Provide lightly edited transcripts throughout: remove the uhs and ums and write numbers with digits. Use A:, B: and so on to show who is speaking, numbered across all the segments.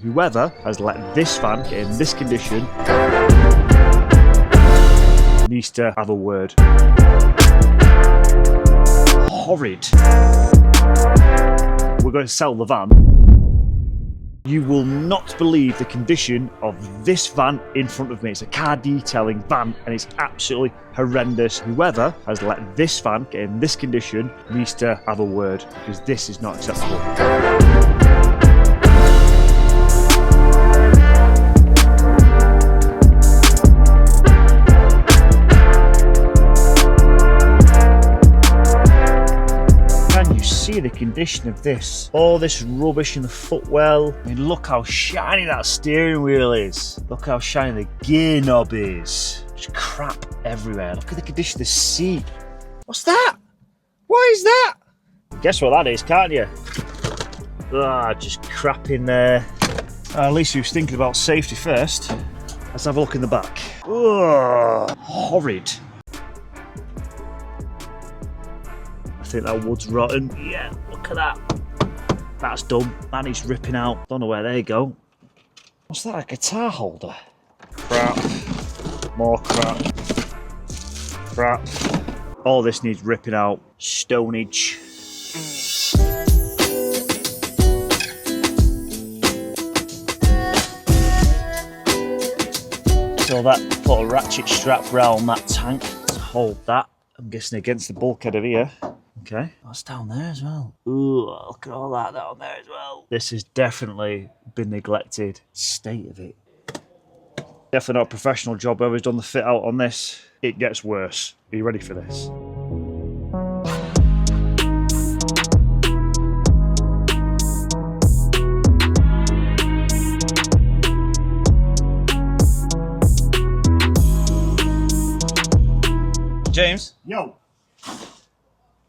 A: Whoever has let this van get in this condition needs to have a word. Horrid. We're going to sell the van. You will not believe the condition of this van in front of me. It's a car detailing van and it's absolutely horrendous. Whoever has let this van get in this condition needs to have a word, because this is not acceptable. See the condition of this, all this rubbish in the footwell. I mean, look how shiny that steering wheel is, look how shiny the gear knob is. There's crap everywhere. Look at the condition of the seat. What's that? What is that? Guess what that is, can't you? Ah, just crap in there. At least he was thinking about safety first. Let's have a look in the back. Ugh, horrid. I think that wood's rotten. Yeah, look at that. That's done. That needs ripping out. Don't know where they go. What's that, a guitar holder? Crap. More crap. Crap. All this needs ripping out. Stonage. So that, put a ratchet strap round that tank to hold that. I'm guessing against the bulkhead of here. Okay, that's down there as well. Ooh, look at all that down there as well. This has definitely been neglected. State of it. Definitely not a professional job. Whoever's done the fit out on this, it gets worse. Are you ready for this?
B: James?
A: Yo.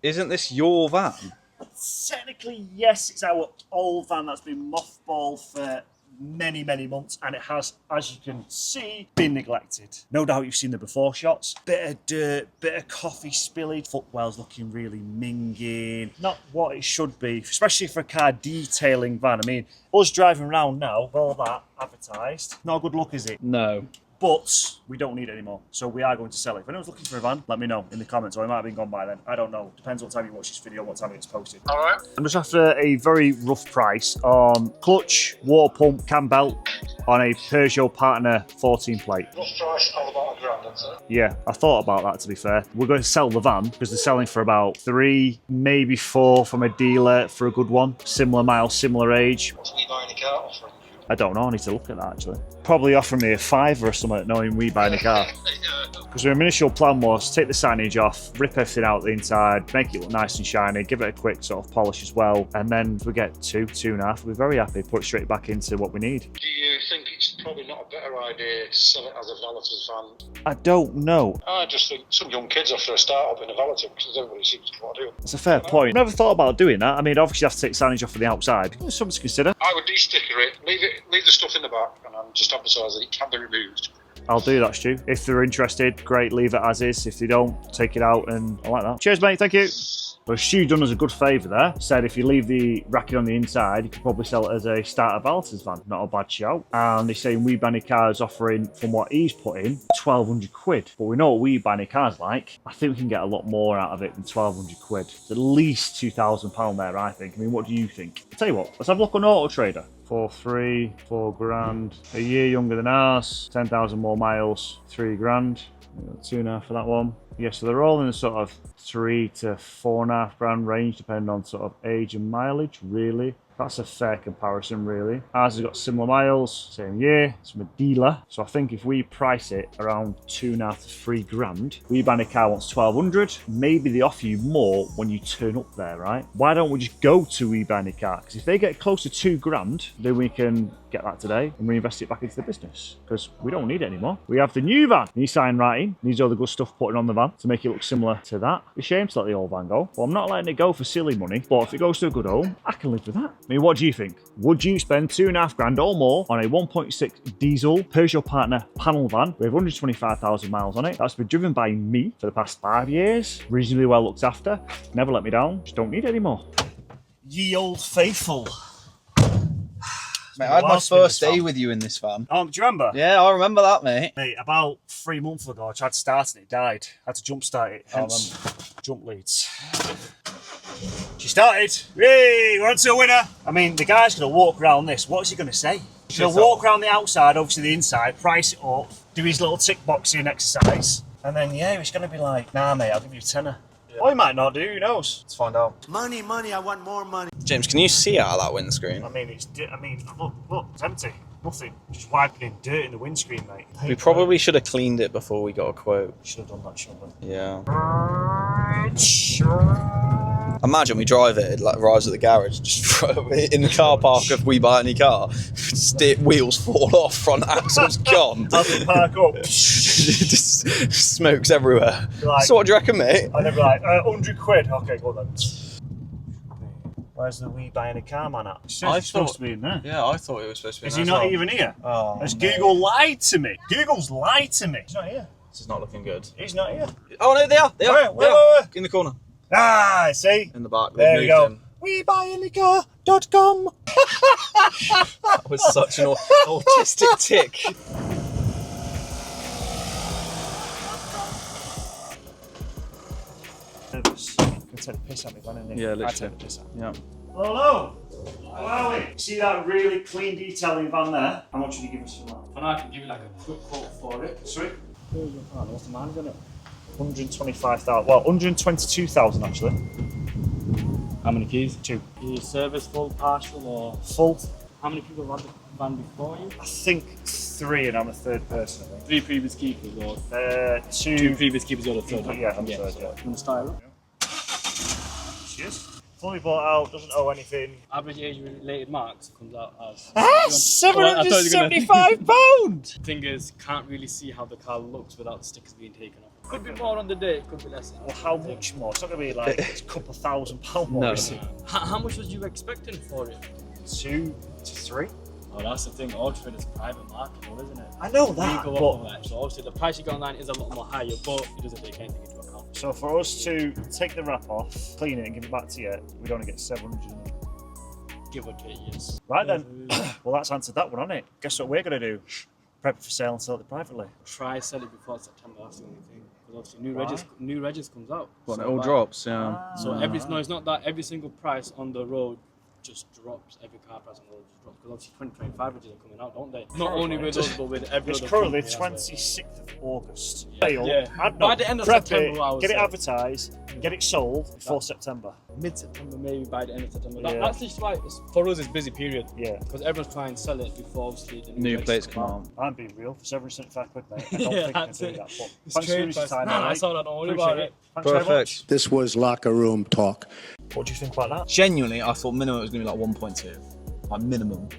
B: Isn't this your van?
A: Technically, yes, it's our old van that's been mothballed for many, many months, and it has, as you can see, been neglected. No doubt you've seen the before shots. Bit of dirt, bit of coffee spillage. Footwell's looking really minging. Not what it should be, especially for a car detailing van. I mean, us driving around now with all that advertised, not a good look, is it?
B: No.
A: But we don't need it anymore, so we are going to sell it. If anyone's looking for a van, let me know in the comments, or it might have been gone by then. I don't know. Depends what time you watch this video, what time it's posted. All right. I'm just after a very rough price on clutch, water pump, cam belt on a Peugeot Partner 14 plate.
C: Rough price of about £1,000, that's it.
A: Yeah, I thought about that, to be fair. We're going to sell the van because they're selling for about 3, maybe 4 from a dealer for a good one. Similar miles, similar age.
C: What's We Buy Any Car offering?
A: I don't know, I need to look at that actually. Probably offering me a £5 or something, knowing We Buy Any Car. Because our initial plan was take the signage off, rip everything out the inside, make it look nice and shiny, give it a quick sort of polish as well, and then if we get 2.5, we're very happy, put it straight back into what we need.
C: Do you think it's probably not a better idea to sell it as a valeter's van?
A: I don't know.
C: I just think some young kids after a start-up in a valeter, because everybody seems to want to do it.
A: That's a fair point. Never thought about doing that. I mean, obviously you have to take signage off from the outside. It's something to consider.
C: I would de-sticker it, leave the stuff in the back, and just advertise that it can be removed.
A: I'll do that, Stu. If they're interested, great, leave it as is. If they don't, take it out, and I like that. Cheers, mate. Thank you. But Stu done us a good favour there. Said if you leave the racking on the inside, you could probably sell it as a starter valeter's van. Not a bad shout. And they're saying We Buy Any Car is offering, from what he's put in, 1,200 quid. But we know what We Buy Any Car's like. I think we can get a lot more out of it than 1,200 quid. It's at least £2,000 there, I think. I mean, what do you think? I'll tell you what, let's have a look on Auto Trader. 4.3, £4,000. A year younger than ours, 10,000 more miles, £3,000. 2.5 for that one. Yeah, so they're all in the sort of 3 to 4.5 grand range, depending on sort of age and mileage, really. That's a fair comparison, really. Ours has got similar miles, same year, it's from a dealer. So I think if we price it around 2.5 to 3 grand, We Buy Any Car wants 1,200. Maybe they offer you more when you turn up there, right? Why don't we just go to We Buy Any Car? Because if they get close to 2 grand, then we can get that today and reinvest it back into the business, because we don't need it anymore. We have the new van. Needs sign writing, needs all the good stuff put on the van to make it look similar to that. It's a shame to let the old van go. Well, I'm not letting it go for silly money, but if it goes to a good home, I can live with that. I mean, what do you think? Would you spend 2.5 grand or more on a 1.6 diesel Peugeot Partner panel van with 125,000 miles on it? That's been driven by me for the past 5 years, reasonably well looked after, never let me down, just don't need it anymore. Ye old faithful.
B: Mate, I had my first day with you in this van.
A: Do you remember?
B: Yeah, I remember that, mate.
A: Mate, about 3 months ago, I tried to start and it died. I had to jump start it, hence jump leads. She started. Hey, we're on to a winner. I mean, the guy's going to walk around this. What's he going to say? He's going to walk around the outside, obviously the inside, price it up, do his little tick boxing exercise. And then, yeah, he's going to be like, nah, mate, I'll give you a tenner. Yeah. Or he might not do, who knows?
B: Let's find out.
D: Money, money, I want more money.
B: James, can you see out of that windscreen?
A: I mean, look, it's empty. Nothing. Just wiping in dirt in the windscreen, mate.
B: We probably should have cleaned it before we got a quote.
A: Should have done that, shouldn't we?
B: Yeah. Imagine we drive it, like arrives at the garage, just throw it in the car park if we buy any car. Wheels fall off, front axle's gone.
A: As we park up.
B: Just smokes everywhere.
A: Like,
B: so what do you reckon, mate?
A: And they'd be like, 100 quid. Okay, go on then. Where's the we buying a car man at? It's supposed to be in there.
B: Yeah, I thought it was supposed to be in
A: Is
B: there.
A: he not even here?
B: Oh,
A: Has Google lied to me? Google's lied to me. He's not here.
B: This is not looking good.
A: He's not here.
B: Oh no, they are.
A: Where?
B: In the corner.
A: Ah, see?
B: In the back.
A: There you go.
B: Him.
A: WeBuyAnyCar.com.
B: That was such an autistic tick.
A: Nervous. You can take the piss out of me, can't you?
B: Yeah, literally.
A: I take the piss out.
B: Yeah.
A: Hello. How are we? See that really clean detailing van there? How much would you give us for that?
E: And I can give you like a quick quote for it.
A: Sweet. What's the mileage on it? 125,000. Well, 122,000 actually.
E: How many keys?
A: 2.
E: Is it service full, partial, or
A: Full.
E: how many people run the van before you?
A: I think 3, and I'm a third person. I think.
E: 3 previous keepers, or
A: 2
E: 2 previous keepers, or the third one?
A: Yeah, I'm the third.
E: So
A: Yeah.
E: you want to start it?
A: Cheers. Fully bought out. Doesn't owe anything.
E: Average age-related marks comes out as...
A: £775.
E: Fingers can't really see how the car looks without the stickers being taken off. Could be more on the day, could be less.
A: Well, how much more? It's not going to be like a couple £1,000 more.
B: No.
A: Is it?
E: How much was you expecting for it?
A: 2 to 3.
E: Oh, that's the thing. Autotrade is private market, though, isn't it?
A: I know
E: We
A: that.
E: go
A: But
E: off of that. So obviously the price you get online is a lot more higher, but it doesn't take anything into account.
A: so for us to take the wrap off, clean it, and give it back to you, we'd only get 700.
E: Give or take, yes.
A: Right then. Well, that's answered that one, hasn't it? Guess what we're going to do? Prep it for sale and sell it privately.
E: Try sell it before September, that's the only thing. Because obviously new regis comes out.
B: Well,
E: So
B: it all
E: like-
B: drops, yeah.
E: So it's not that every single price on the road just drops. Every car price on the road just drops. Because obviously 2025 regis are coming out, don't they? Not only with us, but with every
A: It's
E: other
A: currently
E: company as
A: 26th of August.
E: Yeah.
A: Sale,
E: Yeah.
A: add
E: By
A: not,
E: the end of
A: prep
E: September,
A: it,
E: I would
A: get it
E: say.
A: advertised, and get it sold before September.
E: well. Mid-September, maybe by the end of September.
A: Yeah.
E: That's just why for us it's busy period.
A: Yeah.
E: Because everyone's trying to sell it before obviously the
B: New
E: regis
B: plates come out.
A: I'm being real for 775 quid, mate. I don't
E: Yeah,
A: think I can
E: that's
A: do
E: it.
A: that. But
E: It's
A: thanks for
E: trade
A: your
E: price.
A: time,
E: Nah,
A: mate.
E: that's all I don't worry
A: Appreciate
E: about
A: it.
E: it.
A: Thanks very
B: Perfect.
A: much.
D: This was locker room talk.
A: What do you think about that?
B: Genuinely, I thought minimum it was going to be like 1.2. Like minimum.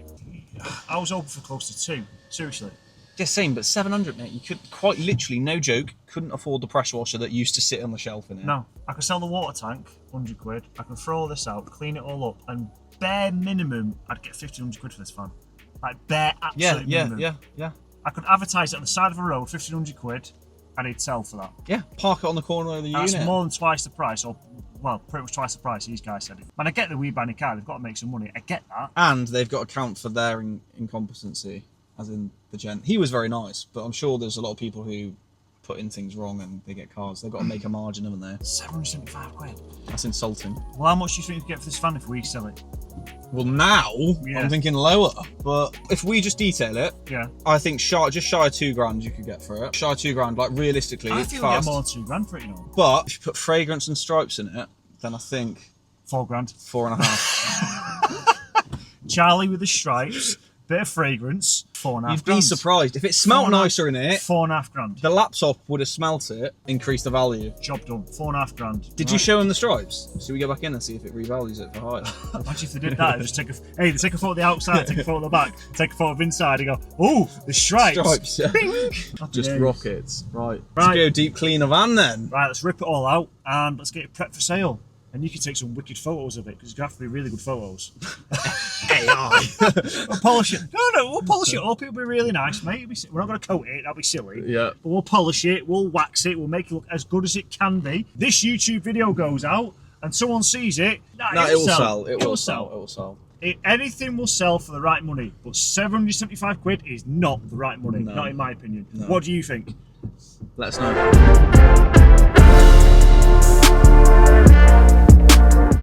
A: I was hoping for close to 2. Seriously.
B: Just saying, but 700, mate, you could quite literally, no joke, couldn't afford the pressure washer that used to sit on the shelf in it.
A: No. I can sell the water tank, 100 quid. I can throw all this out, clean it all up, and bare minimum, I'd get 1,500 quid for this van. Like bare absolute minimum.
B: Yeah.
A: I could advertise it on the side of a road, 1,500 quid, and he'd sell for that.
B: Yeah, park it on the corner of the
A: That's
B: unit.
A: more than twice the price, or, well, pretty much twice the price, these guys said it. And I get the We Buy Any Car, they've got to make some money. I get that.
B: And they've got to account for their incompetency, as in the gent. He was very nice, but I'm sure there's a lot of people who put in things wrong and they get cars. They've got to make a margin, haven't they?
A: 775 quid.
B: That's insulting.
A: Well, how much do you think you get for this van if we sell it?
B: Well, now
A: Yeah.
B: I'm thinking lower, but if we just detail it,
A: Yeah.
B: I think just shy of £2,000 you could get for it. Shy of £2,000, like realistically,
A: I
B: it's
A: think we get
B: fast.
A: more than 2 grand for it, you know.
B: But if you put fragrance and stripes in it, then I think
A: 4 grand.
B: 4.5.
A: Charlie with the stripes, bit of fragrance, 4.5
B: You'd
A: grand.
B: be surprised if it smelt nicer in it.
A: 4.5 grand.
B: The laptop would have smelt it, increased the value.
A: Job done. 4.5 grand.
B: Did you show him the stripes? Should we go back in and see if it revalues it for higher?
A: Imagine if they did that. Just take they take a photo of the outside, take a photo of the back, take a photo of inside, and go, oh, the stripes.
B: Stripes, yeah.
A: Bing.
B: Just
A: Yeah.
B: rockets. Right.
A: Right.
B: Let's go deep clean a van then.
A: Right, let's rip it all out and let's get it prepped for sale. And you can take some wicked photos of it because you have to be really good photos. AI. We'll polish it. No, we'll polish it up. It'll be really nice, mate. We're not going to coat it. That'll be silly.
B: Yeah.
A: But we'll polish it. We'll wax it. We'll make it look as good as it can be. This YouTube video goes out and someone sees it.
B: No, it will sell. It will sell.
A: Anything will sell for the right money, but 775 quid is not the right money,
B: No.
A: not in my opinion.
B: No.
A: What do you think?
B: Let us know.